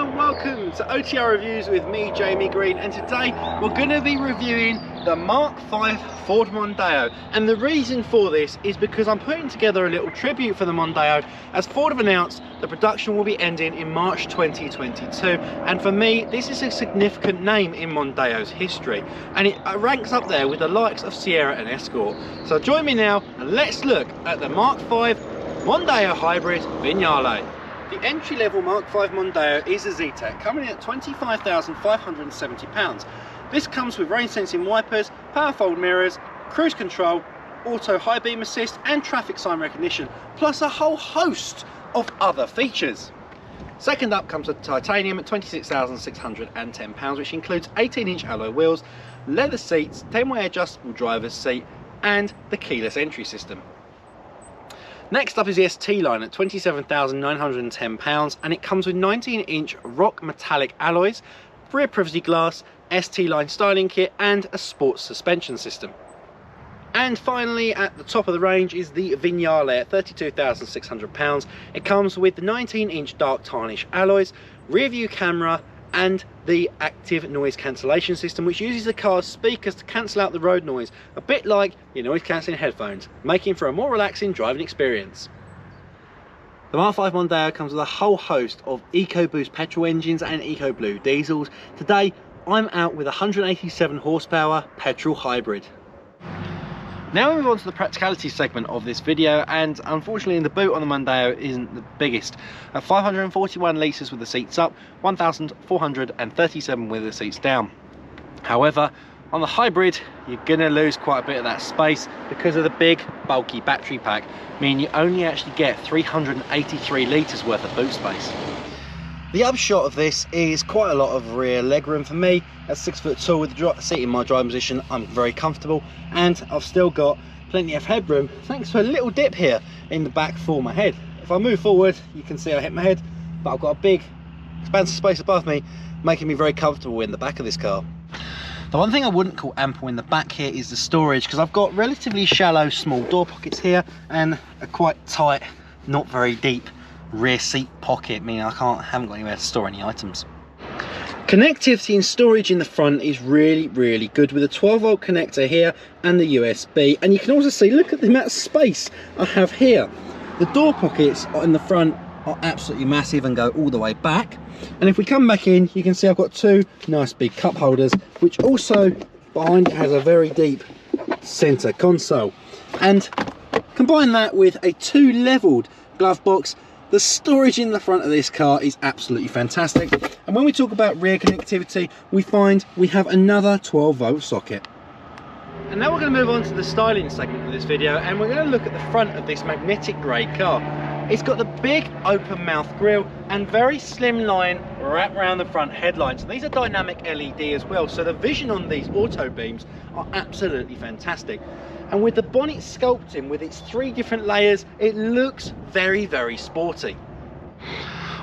and welcome to OTR Reviews with me, Jamie Green, and today we're going to be reviewing the Mark 5 Ford Mondeo. And the reason for this is because I'm putting together a little tribute for the Mondeo, as Ford have announced the production will be ending in March 2022, and for me this is a significant name in Mondeo's history, and it ranks up there with the likes of Sierra and Escort. So join me now and let's look at the Mark 5 Mondeo Hybrid Vignale. The entry-level Mark 5 Mondeo is a Z-Tech, coming in at £25,570. This comes with rain-sensing wipers, power fold mirrors, cruise control, auto high beam assist and traffic sign recognition, plus a whole host of other features. Second up comes the titanium at £26,610, which includes 18-inch alloy wheels, leather seats, 10-way adjustable driver's seat and the keyless entry system. Next up is the ST line at £27,910, and it comes with 19-inch rock metallic alloys, rear privacy glass, ST line styling kit and a sports suspension system. And finally at the top of the range is the Vignale at £32,600. It comes with the 19-inch dark tarnish alloys, rear view camera and the active noise cancellation system, which uses the car's speakers to cancel out the road noise, a bit like your noise cancelling headphones, making for a more relaxing driving experience. The Mark 5 Mondeo comes with a whole host of EcoBoost petrol engines and EcoBlue diesels. Today I'm out with a 187 horsepower petrol hybrid. Now we move on to the practicality segment of this video, and unfortunately the boot on the Mondeo isn't the biggest. At 541 litres with the seats up, 1,437 with the seats down. However, on the hybrid you're going to lose quite a bit of that space because of the big bulky battery pack, meaning you only actually get 383 litres worth of boot space. The upshot of this is quite a lot of rear legroom for me. At 6 foot tall with the seat in my driving position, I'm very comfortable, and I've still got plenty of headroom thanks to a little dip here in the back for my head. If I move forward you can see I hit my head, but I've got a big expansive space above me, making me very comfortable in the back of this car. The one thing I wouldn't call ample in the back here is the storage, because I've got relatively shallow small door pockets here and a quite tight, not very deep rear seat pocket, meaning I haven't got anywhere to store any items. Connectivity and storage in the front is really good, with a 12-volt connector here and the USB, and you can also see, look at the amount of space I have here. The door pockets in the front are absolutely massive and go all the way back, and if we come back in you can see I've got two nice big cup holders, which also behind it has a very deep center console, and combine that with a two-leveled glove box. The storage in the front of this car is absolutely fantastic, and when we talk about rear connectivity we find we have another 12-volt socket. And now we're going to move on to the styling segment of this video, and we're going to look at the front of this magnetic grey car. It's got the big open mouth grille and very slim line wrap around the front headlights, and these are dynamic LED as well, so the vision on these auto beams are absolutely fantastic. And with the bonnet sculpting with its 3 different layers, it looks very sporty.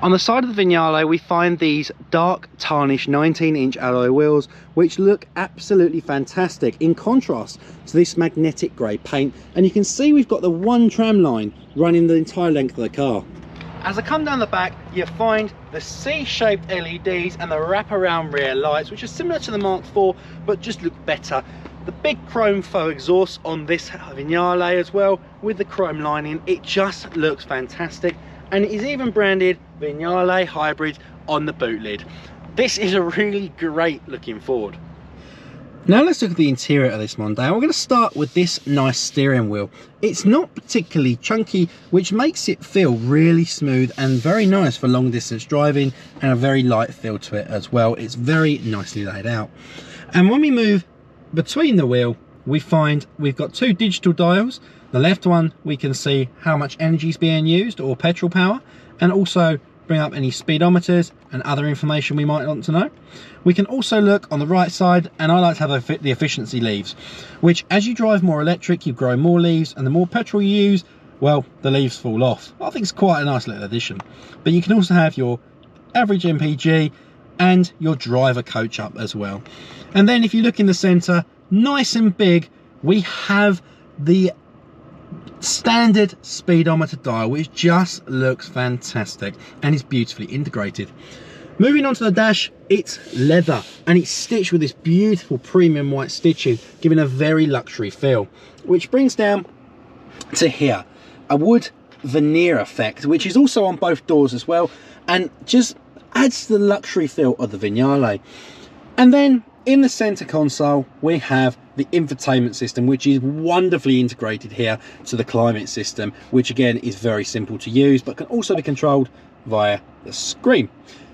On the side of the Vignale we find these dark tarnish 19-inch alloy wheels, which look absolutely fantastic in contrast to this magnetic grey paint, and you can see we've got the one tram line running the entire length of the car. As I come down the back you find the C-shaped LEDs and the wraparound rear lights, which are similar to the Mark IV but just look better. The big chrome faux exhaust on this Vignale as well, with the chrome lining, it just looks fantastic, and it is even branded Vignale Hybrid on the boot lid. This is a really great looking Ford. Now let's look at the interior of this Mondeo. We're going to start with this nice steering wheel. It's not particularly chunky, which makes it feel really smooth and very nice for long distance driving, and a very light feel to it as well. It's very nicely laid out. And when we move between the wheel we find we've got 2 digital dials. The left one we can see how much energy is being used, or petrol power, and also bring up any speedometers and other information we might want to know. We can also look on the right side, and I like to have the efficiency leaves, which as you drive more electric you grow more leaves, and the more petrol you use, well, the leaves fall off. I think it's quite a nice little addition. But you can also have your average MPG and your driver coach up as well. And then if you look in the center, nice and big, we have the standard speedometer dial, which just looks fantastic and is beautifully integrated. Moving on to the dash, it's leather and it's stitched with this beautiful premium white stitching, giving a very luxury feel, which brings down to here a wood veneer effect, which is also on both doors as well, and just adds to the luxury feel of the Vignale. And then in the center console we have the infotainment system, which is wonderfully integrated here to the climate system, which again is very simple to use but can also be controlled via the screen.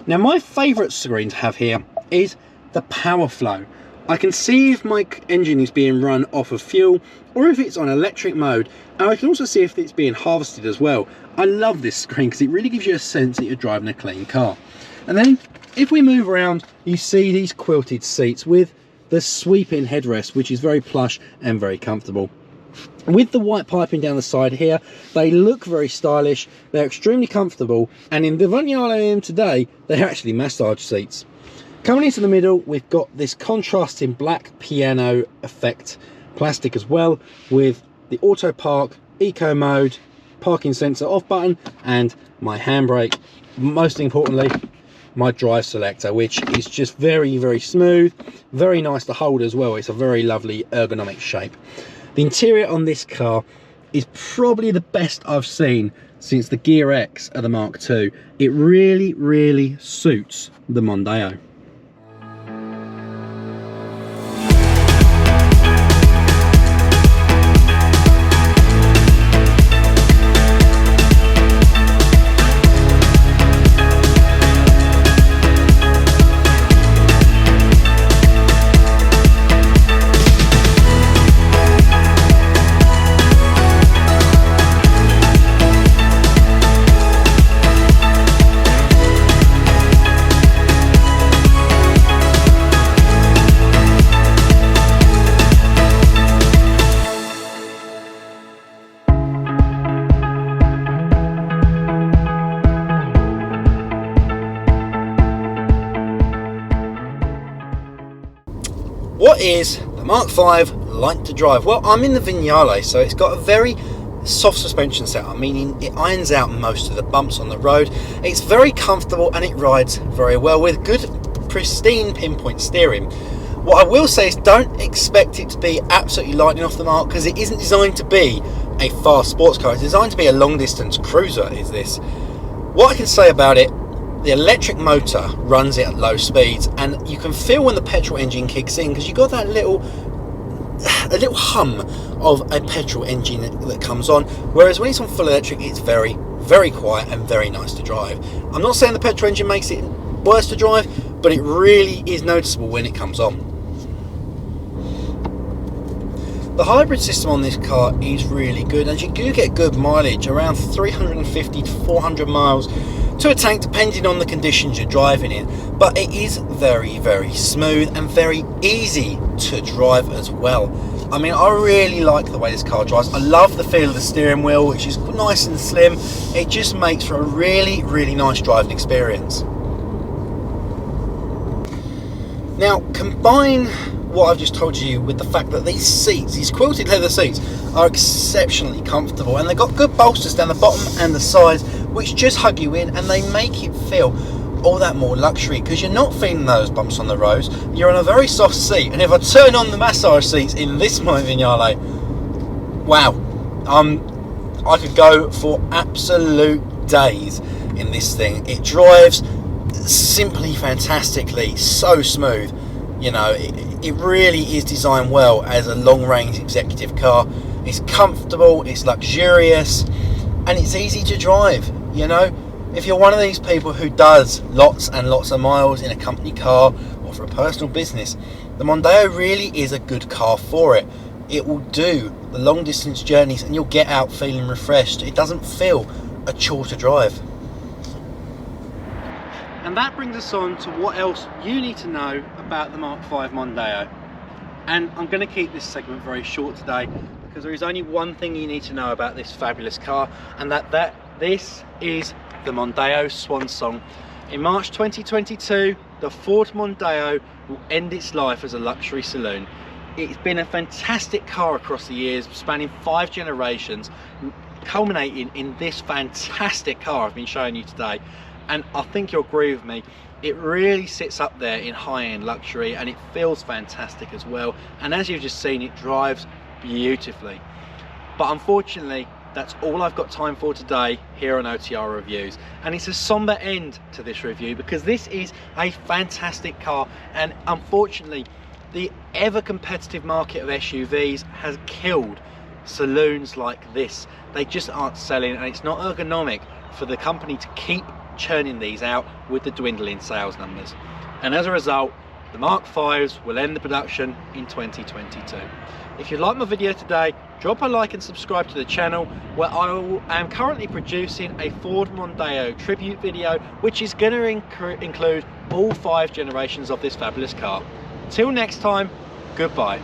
Now my favorite screen to have here is the power flow. I can see if my engine is being run off of fuel or if it's on electric mode, and I can also see if it's being harvested as well. I love this screen because it really gives you a sense that you're driving a clean car. And then if we move around, you see these quilted seats with the sweeping headrest, which is very plush and very comfortable. With the white piping down the side here, they look very stylish, they're extremely comfortable, and in the Vignale I am today, they're actually massage seats. Coming into the middle, we've got this contrasting black piano effect plastic as well, with the auto park, eco mode, parking sensor off button, and my handbrake. Most importantly, my drive selector, which is just very, very smooth, very nice to hold as well. It's a very lovely ergonomic shape. The interior on this car is probably the best I've seen since the Gear X of the Mark II. It really, really suits the Mondeo. What is the Mark V like to drive? Well, I'm in the Vignale, so it's got a very soft suspension setup, meaning it irons out most of the bumps on the road. It's very comfortable and it rides very well with good, pristine pinpoint steering. What I will say is don't expect it to be absolutely lightning off the mark, because it isn't designed to be a fast sports car. It's designed to be a long distance cruiser, is this. What I can say about it, the electric motor runs it at low speeds, and you can feel when the petrol engine kicks in, because you've got that little hum of a petrol engine that comes on, whereas when it's on full electric it's very, very quiet and very nice to drive. I'm not saying the petrol engine makes it worse to drive, but it really is noticeable when it comes on. The hybrid system on this car is really good, and you do get good mileage, around 350 to 400 miles to a tank, depending on the conditions you're driving in. But it is very, very smooth and very easy to drive as well. I mean, I really like the way this car drives. I love the feel of the steering wheel, which is nice and slim. It just makes for a really, really nice driving experience. Now, combine what I've just told you with the fact that these seats, these quilted leather seats, are exceptionally comfortable, and they've got good bolsters down the bottom and the sides, which just hug you in, and they make it feel all that more luxury, because you're not feeling those bumps on the roads. You're on a very soft seat, and if I turn on the massage seats in this Vignale, wow, I could go for absolute days in this thing. It drives simply fantastically, so smooth. You know, it really is designed well as a long-range executive car. It's comfortable, it's luxurious, and it's easy to drive. You know, if you're one of these people who does lots and lots of miles in a company car or for a personal business, the Mondeo really is a good car for it. It will do the long distance journeys and you'll get out feeling refreshed. It doesn't feel a chore to drive. And that brings us on to what else you need to know about the Mark V Mondeo. And I'm going to keep this segment very short today, because there is only one thing you need to know about this fabulous car, and this is the Mondeo Swan Song. In March 2022, the Ford Mondeo will end its life as a luxury saloon. It's been a fantastic car across the years, spanning 5 generations, culminating in this fantastic car I've been showing you today. and I think you'll agree with me, it really sits up there in high-end luxury, and it feels fantastic as well. And as you've just seen, it drives beautifully. But unfortunately, that's all I've got time for today here on OTR Reviews, and it's a somber end to this review because this is a fantastic car, and unfortunately the ever competitive market of SUVs has killed saloons like this. They just aren't selling, and it's not ergonomic for the company to keep churning these out with the dwindling sales numbers. And as a result, the Mark 5s will end the production in 2022. If you like my video today, drop a like and subscribe to the channel, where I am currently producing a Ford Mondeo tribute video, which is going to include all 5 generations of this fabulous car. Till next time, goodbye.